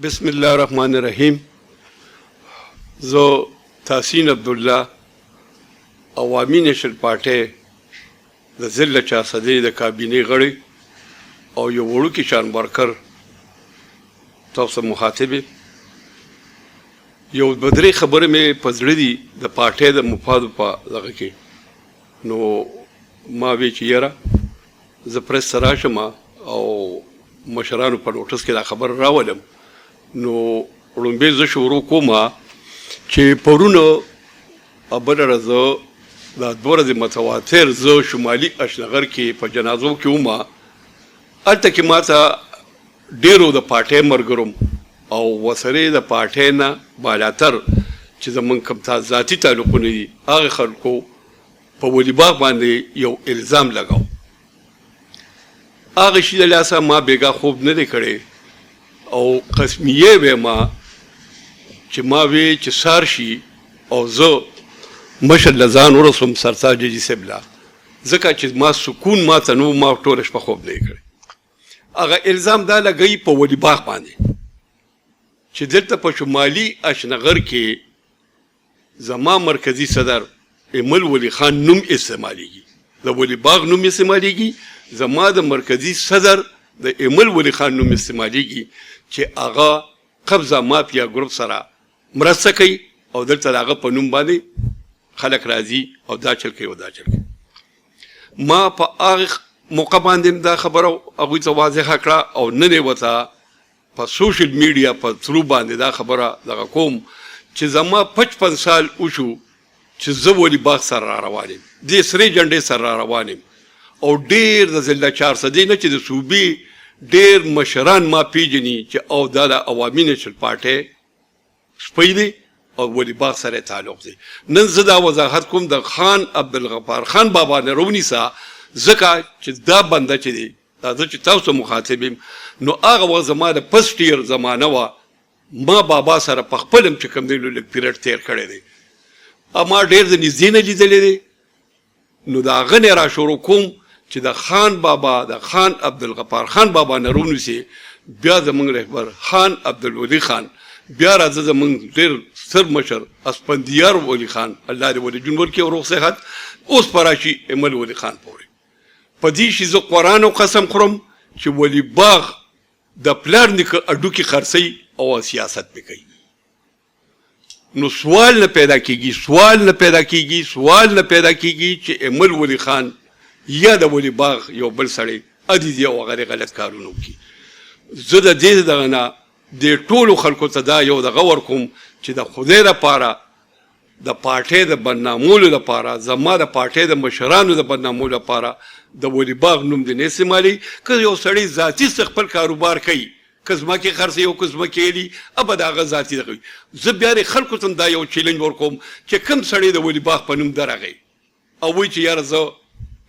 بسم الله الرحمن الرحیم. زه تحسین عبدالله عوامي نیشنل پارټۍ د ضلع چارسدې د کابینې غړی او یو وړوکی شان ورکر تاسو مخاطب یو بدري خبره مې په زړه دي د پارټۍ د مفادو په دغه کې نو ما وی چې یاره زه پریس ته راشم او مشرانو په نوټس کې دا خبر راولم. نو لومبې زه شروع کوم چې پرونه بله ورځ دا 2 ورځې متواتر زه شمالي اشنغر کې په جنازو کې وم. هلته کې ما ته ډېرو د پارټۍ ملګرو او ورسره د پارټۍ نه بالاتر چې زموږ کوم ذاتي تعلقونه دي هغه خلکو په ولي باغ باندې یو الزام لګاو. هغه شي د لاسه ما بېګا خوب نه دی کړی او قسمیه وې ما چې ما وی چې سار شي او زه مشر لزان ورسوم سرتاج جي سبلا ځکه چې ما سکون ما ته نو ما ټوله شپه خوب نه کړی. هغه الزام دا لګی په ولي باغ باندې چې دلته په شمالي اشنغر کې زما مرکزی صدر ایمل ولی خان نوم استعمالیږي، د ولي باغ نوم استعمالیږي، زما د مرکزی صدر د ایمل ولی خان نوم استعمالیږي چې هغه قبضه مافیا ګروپ سره مرسته کوي او دلته د هغه په نوم باندې خلک راځي او دا چل کوي او دا چل کوي. ما په هغه موقع باندې دا خبره هغوی ته واضحه کړه او نن یې ورته په سوشل میډیا په تھرو باندې دا خبره دغه کوم چې زما 55 سال وشو چې زه ولي باغ سره را روان یم، دې سرې جنډې سره را روان یم او ډېر د ضلع چارسدې نه چې د صوبې ډېر مشران ما پیژني چې او دا د عوامي نیشنل پارټۍ سپی دی او ولي باغ سره تعلق دی. نن زه دا وضاحت کوم د خان عبدالغفار خان بابا نه رونیسه ځکه چې دا بنده چې دی دا زه چې تاسو مخاطب یم نو هغه وخت زما د فسټ ایئر زمانه وه ما بابا سره په خپل هم چې کوم دی لږ پیریډ تیر کړی دی ما ډېر د نږدې نه لیدلی دی. نو د هغه نه را شروع کوم چې د خان بابا د خان عبدالغفار خان بابا نه رونیسي بیا زموږ رهبر خان عبدالولي خان بیا راځه زموږ ډېر ستر مشر اسپندیار ولي خان الله دې ولي جون ورکړي او روغ صحت اوس به راشي ایمل ولي خان پورې. په دې شي زه قرآن او قسم خورم چې ولي باغ د پلار نیکه اډوکي خرڅوي او سیاست پې کوي. نو سوال نه پیدا کیږي چې ایمل ولي خان یا د ولي باغ یو بل سړی ادي او غیر غلط کارونه وکړي. زه د دې دغه نه د ټولو خلکو ته دا یو دغه ورکوم چې د خدای لپاره د پارټۍ د بدنامولو لپاره زما د پارټۍ د مشرانو د بدنامولو لپاره د ولي باغ نوم دې نه استعمالي. که یو سړی ذاتي خپل کاروبار کوي که ځمکې خرڅوي او که ځمکې یې ابد هغه ذاتي دغه وي. زه بیا خلکو ته دا یو چیلنج ورکوم چې کوم سړی د ولي باغ په نوم درغی او وایي چې یاره زه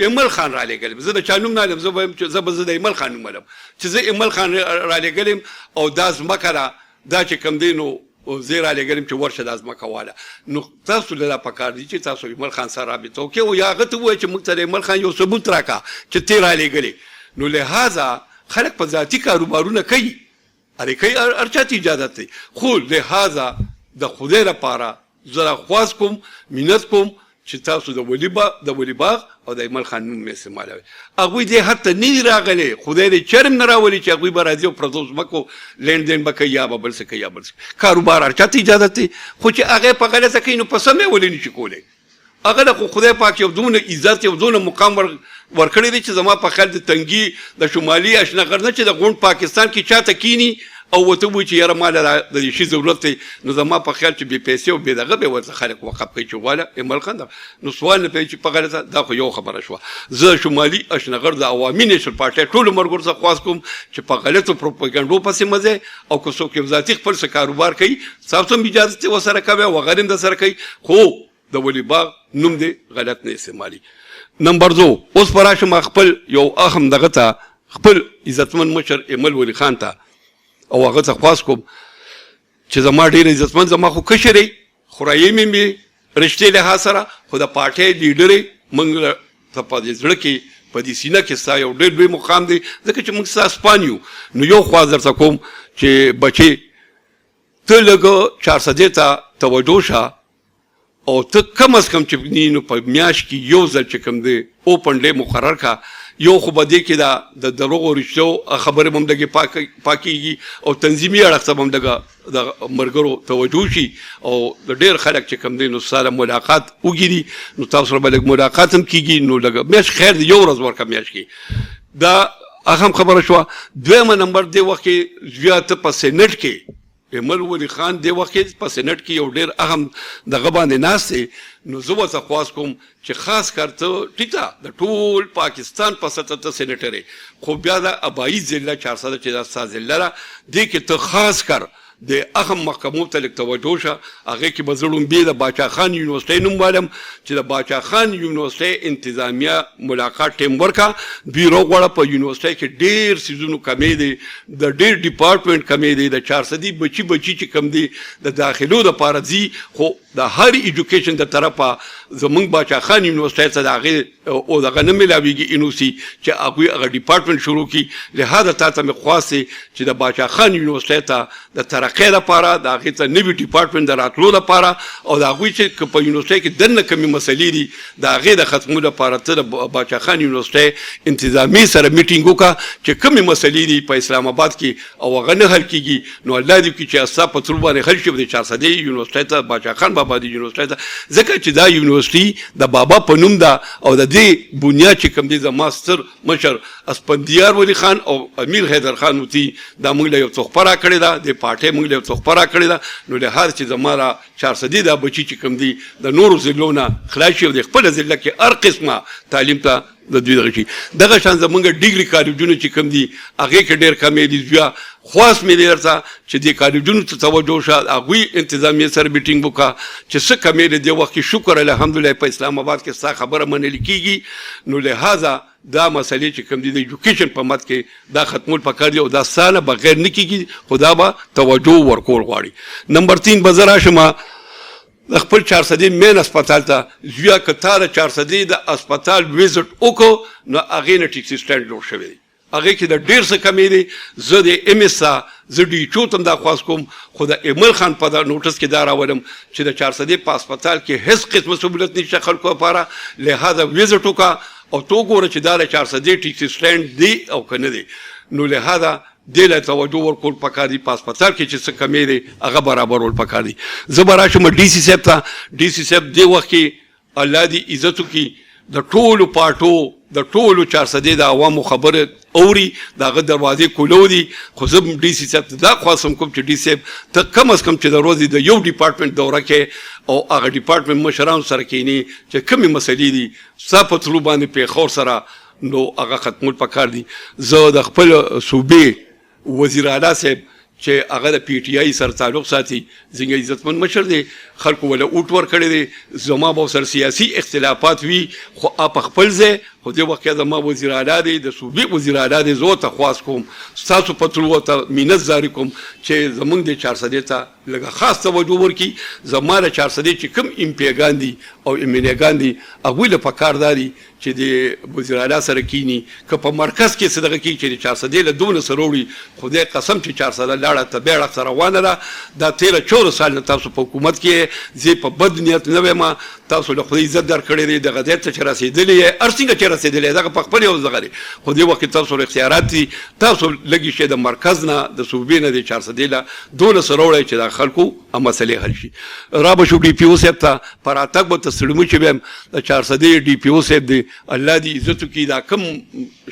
ایمل خان را لېږلم، زه د چا نوم نه علم، زه وایم چې زه د ایمل خان نوم علم چې زه ایمل خان را لېږلم او دا ځمکه ده دا چې کوم دی نو زه را لېږلم چې ورشه دا ځمکه واله. نو تاسو له دا پکار دي چې تاسو ایمل خان سره رابطه وکړئ او یا هغه ته ووایئ چې موږ ته د ایمل خان یو ثبوت راکړه چې ته را لېږلې. نو لهذا خلک په ذاتي کاروبارونه کوي هرې کوي هر چا ته اجازت دی، خو لهذا د خدای لپاره زه راخواست کوم منت کوم چې تاسو د ولي باغ او د ایمل خان نوم استعمالوئ. هغوی دې حد ته نه دي راغلي، خدای دې چرم نه راولي چې هغوی به راځي او پردو ځمکو لین دین به کوي یا به بل څه کوي یا بل څه. کاروبار هر چا ته اجازت دی، خو چې هغه په غلطه کوي نو په سمه ولې نشي کولی. هغه له خو خدای پاک یو دونه عزت یو دونه مقام ورکړی دی چې زما په خیال د تنګي د شمالي اشنغر نه چې د غونډ پاکستان کې چاته کینی او ورته وایي چې یاره ماله د دې شي ضرورت دی نو زما په خیال چې بې پیسې او بې دغه به ورته خلک وقف کوي چې واله ایمل خان ده. نو سوال نه پیږي چې په غلطه دا خو یو خبره شوه. زه شمالي اشنغر د عوامي نیشنل پارټۍ ټولو ملګرو څخه خواست کوم چې په غلطو پروپاګنډو پسې مه ځئ او که څوک یو ذاتي خپل څه کاروبار کوي تاسو هم اجازه ورسره کوئ او هغه هم درسره کوي، خو د ولي باغ نوم دې غلط نه استعمالي. نمبر 2 اوس به راشم خپل یو اهم دغه ته خپل عزتمن مشر ایمل ولي خان ته او هغه څه خواست کوم چې زما ډېر عزتمن زما خو کشر یې خورایي مې رشتې لحاظ سره خو د پارټۍ لیډر یې موږ ته په دې زړه کې په دې سینه کې ستا یو ډېر لوی مقام دی ځکه چې موږ ستا اسپان یو. نو یو خواست درته کوم چې بچې ته لږ 400 ته توجه شه او ته کم از کم چې نو په میاشت کې یو ځل چې کوم دی اوپن ډے مقرر کا یو خو به دې کې د دروغو رښتیو خبرې هم لږې پاکېږي او تنظیمي اړخ ته هم لږه د ملګرو توجه شي او د ډېر خلک چې کوم دی نو سره ملاقات وګوري نو تاسو سره به لږ ملاقات هم کېږي نو لږه میاشت خیر دی یو ورځ ورکه میاشت کې دا اهم خبره شوه. دویمه نمبر دی وخت کې زیاته په سینټ کې ایمل ولی خان دی وخت کې په سینټ کې یو ډېر اهم دغه باندې ناست دی نو زه ورته خواست کوم چې خاص کر ته ټیک ده د ټول پاکستان په سطح ته سینټر خو بیا د ابایي ضلع 400 چې دا ستا ضلع ده دې کې ته خاص کر د اهم محکمو ته لږ توجه شه. هغې کې به زه ړومبې د باچا خان یونیورسټۍ نوم وایم چې د باچا خان یونیورسټۍ انتظامیه ملاقات ټیم ورکه دوی راغواړه. په یونیورسټۍ کې ډېر څیزونو کمی دی د ډېر ډپارټمنټ کمی دی د 400 بچي چې کم دی د داخلو دپاره ځي خو د هر ایجوکیشن د طرفه زمونږ باچا خان یونیورسټۍ ته د هغې او دغه نه میلاویږي انوسي چې هغوی هغه ډپارټمنټ شروع کړي. لهذا تا ته مې خواست دی چې د باچا خان یونیورسټۍ ته د ترقۍ لپاره د هغې ته نوي ډپارټمنټ د راتلو لپاره او د هغوی چې په یونیورسټۍ کې دننه کمې مسلې دي د هغې د ختمو لپاره ته د باچا خان یونیورسټۍ انتظامي سره میټینګ وکړه چې کمې مسلې دي په اسلام آباد کې او هغه نه حل کېږي نو الله دې وکړي چې ستا په تلو باندې حل شي د 400 یونیورسټۍ ته باچا خان بابا د یونیورسټۍ ته ځکه چې دا یونیورسټي د بابا په نوم ده او د دې بنیاد چې کوم دی زما ستر مشر اسپندیار ولی خان او امیر حیدر خان وتی دا موږ له یو تحفه راکړې ده د پارټۍ موږ له یو تحفه راکړې ده نو له هر چې زما را 400 دا بچي چې کوم دي د نورو ضلعو نه خلاص شي او د خپله ضلع کې هر قسمه تعلیم ته د دوی دغه شي. دغه شان زمونږ ډیګري کالجونه چې کوم دي هغې کې ډېر کمی دي. بیا خواست مې دی درته چې دې کالجونو ته توجه شه هغوی انتظامیې سره میټینګ وکړه چې څه کمی دی دې وخت کې شکر الحمدلله په اسلام آباد کې ستا خبره منل کېږي نو لهذا دا مسلې چې کوم دي د ایجوکیشن په مد کې دا ختمول پکار دي او دا سانه بغیر نه کېږي خو دا به توجه ورکول غواړي. نمبر 3 به زه راشم د خپل 400 مین اسپتال ته زویا که تا د 400 د اسپتال ویزټ وکړو نو هغې نه ټیکسي سټینډ جوړ شوی دی هغې کې د ډېر څه کمی دی. زه د ایم ایس زه ډي ایچ او ته هم دا خواست کوم خو د ایمل خان په نوټس کې دا راولم چې د 400 په اسپتال کې هېڅ قسمه سهولت نشته خلکو لپاره لهذا ویزټ وکړه او تو ګوره چې دا د 400 ټیکسي سټینډ دی او که نه دی نو لهذا دې له توجه ورکول پکار دي په اسپتال کې چې څه کمی دی هغه برابرول پکار دي. زه به راشم ډي سي صاحب ته. ډي سي صاحب دې وخت کې الله دې عزت وکړي د ټولو پارټو د ټولو 400 د عوامو خبره اوري د هغه دروازې کولو دي خو زه ډي سي صاحب ته دا خواستم کوم چې ډي صاحب ته کم از کم چې د ورځې د یو ډپارټمنټ دوره کې او هغه ډپارټمنټ مشرانو سره کښېني چې کومې مسلې دي ستا په تلو باندې پېښور سره نو هغه ختمول پکار دي. زه د خپل صوبې وزیر اعلی صاحب چې هغه د پی ټي آی سره تعلق ساتي زموږ عزتمن مشر دی خلکو ولا اوټ ورکړی دی زما به ورسره سیاسي اختلافات وي خو په خپل ځای خو دې وخت کې زما وزیر اعلی دی د صوبې وزیر اعلی دی زه ورته خواست کوم ستاسو په تلو ورته مینت زاري کوم چې زموږ د 400 ته لږه خاص توجه ورکړي. زما د 400 چې کوم امپیګان دي او امینیګان دي هغوی له پکار دا دي چې د وزیر اعلی سره کینی که په مرکز کې څه دغه کېږي چې د 400 له دونه سره وړي خدای قسم چې 400 لاړه ته بیا اړخ سره روانه ده دا 13-14 سال نه تاسو په حکومت کې زه په بد نیت نه وایم تاسو له خدای عزت درکړی دی دغه ځای ته چې رسېدلی یې هر څنګه چې رسېدلی دغه په خپل یو دغه دی خو دې وخت تاسو له اختیارات دي تاسو لږې شی د مرکز نه د صوبې نه د 400 له دونه سره وړئ چې د خلکو مسلې حل شي. را به شو ډي پي او صاحب ته په راتګ به ته سړمو چې ویم د 400 ډي پي او صاحب دی الله دې عزت وکړي دا کوم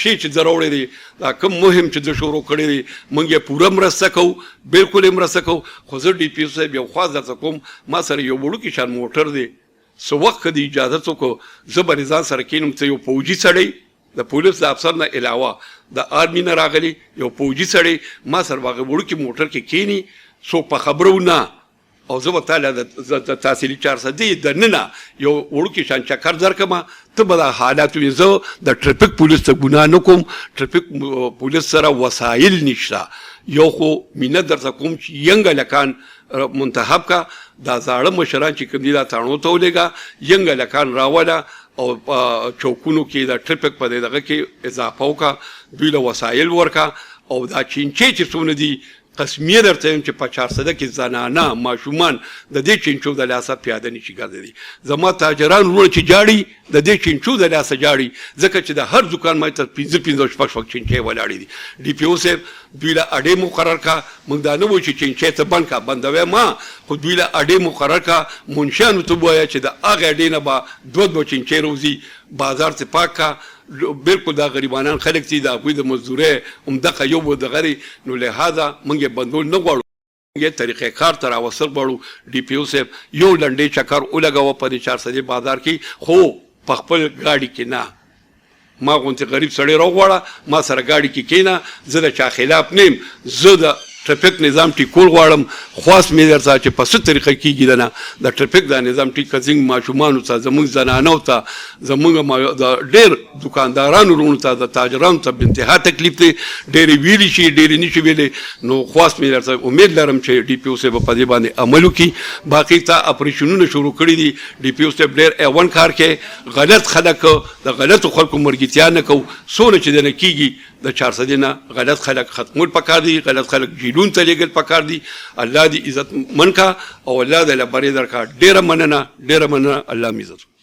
شی چې زه راوړی دی دا کوم مهم چې زه شروع کړی دی موږ یې پوره مرسته کوو بلکل یې مرسته کوو خو زه ډي پي او صاحب یو خواست درته کوم ما سره یو وړوکی شان موټر دی څه وخت که د اجازت وکړو زه به ځان سره کښېنم څه یو فوجي سړی د پولیس د افسر نه علاوه د آرمي نه راغلی یو فوجي سړی ما سره به هغه وړوکي موټر کې کښېني څوک په خبرو نه او زه به تاله د تحصیلي 400 دننه یو وړوکی شان چکر درکړم ته به دا حالات وي. زه د ټرافیک پولیس ته ګناه نه کوم ټرافیک پولیس سره وسایل نشته یو خو مینت درته کوم چې ینګ هلکان منتخب کا دا زاړه مشران چې کوم دي دا تاڼو ته ولېږه ینګ هلکان راوله او چوکونو کې د ټرافیک په دغه کې اضافه وکړه دوی له وسایل ورکړه او دا چینچې چې څومره دي قسمیه درته یم چې په 400 کې زنانه ماشومان د دې چینچو د لاسه پیاده نشي ګرځېدی. زما تاجران وروڼه چې جاړي د دې چینچو د لاسه جاړي ځکه چې د هر دکان ماته 15 شپږ چینچې ولاړې دي. ډي پی او صاحب دوی له اډې مقرر کا، موږ دا نه وایو چې چینچې ته بند کا، بندوي ما، خو دوی له اډې مقرر کا، منشیانو ته ووایه چې د هغې اډې نه به 2 چینچې روزي، بازار ته پاک کا. بالکل دا غریبانان خلک دي، د هغوی د مزدورۍ همدغه یو دغه دی. نو لهذا موږ یې بندول نه غواړو، موږ یې طریقې کار ته راوستل غواړو. ډي پی او صاحب یو لنډې چکر ولګوه په دې 400 بازار کې، خو په خپل ګاډي کې نه. ما غونتې غریب سړی راوغواړه، ما سره ګاډي کې کېنه، زه د چا خلاف نه یم، زه د ټرافیک نظام ټیکول غواړم. خواست مې درته چې په څه طریقه کېږي د نه د ټرافیک دا نظام ټیک که زموږ ماشومانو ته، زموږ زنانو ته، زموږ د ډېر دکاندارانو وروڼو ته، د تاجرانو ته بې انتها تکلیف دی. ډېرې ویلي شي، ډېرې نه شي ویلی. نو خواست مې درته امید لرم چې ډي پي او صاحب په دې باندې عمل وکړي. باقي تا اپریشنونه شروع کړي دي. ډي پي او صاحب ډېر ایون کار کوي. غلط خلک د غلطو خلکو مرګتیا نه کوو. څونه چې دنه کېږي د 400 نه غلط خلک ختمول پکار دي، غلط خلک جیلون ته لیږل پکار دي. الله دې عزت من کا او الله دې له برې درکا. ډېره مننه، ډېره مننه. الله مې عزت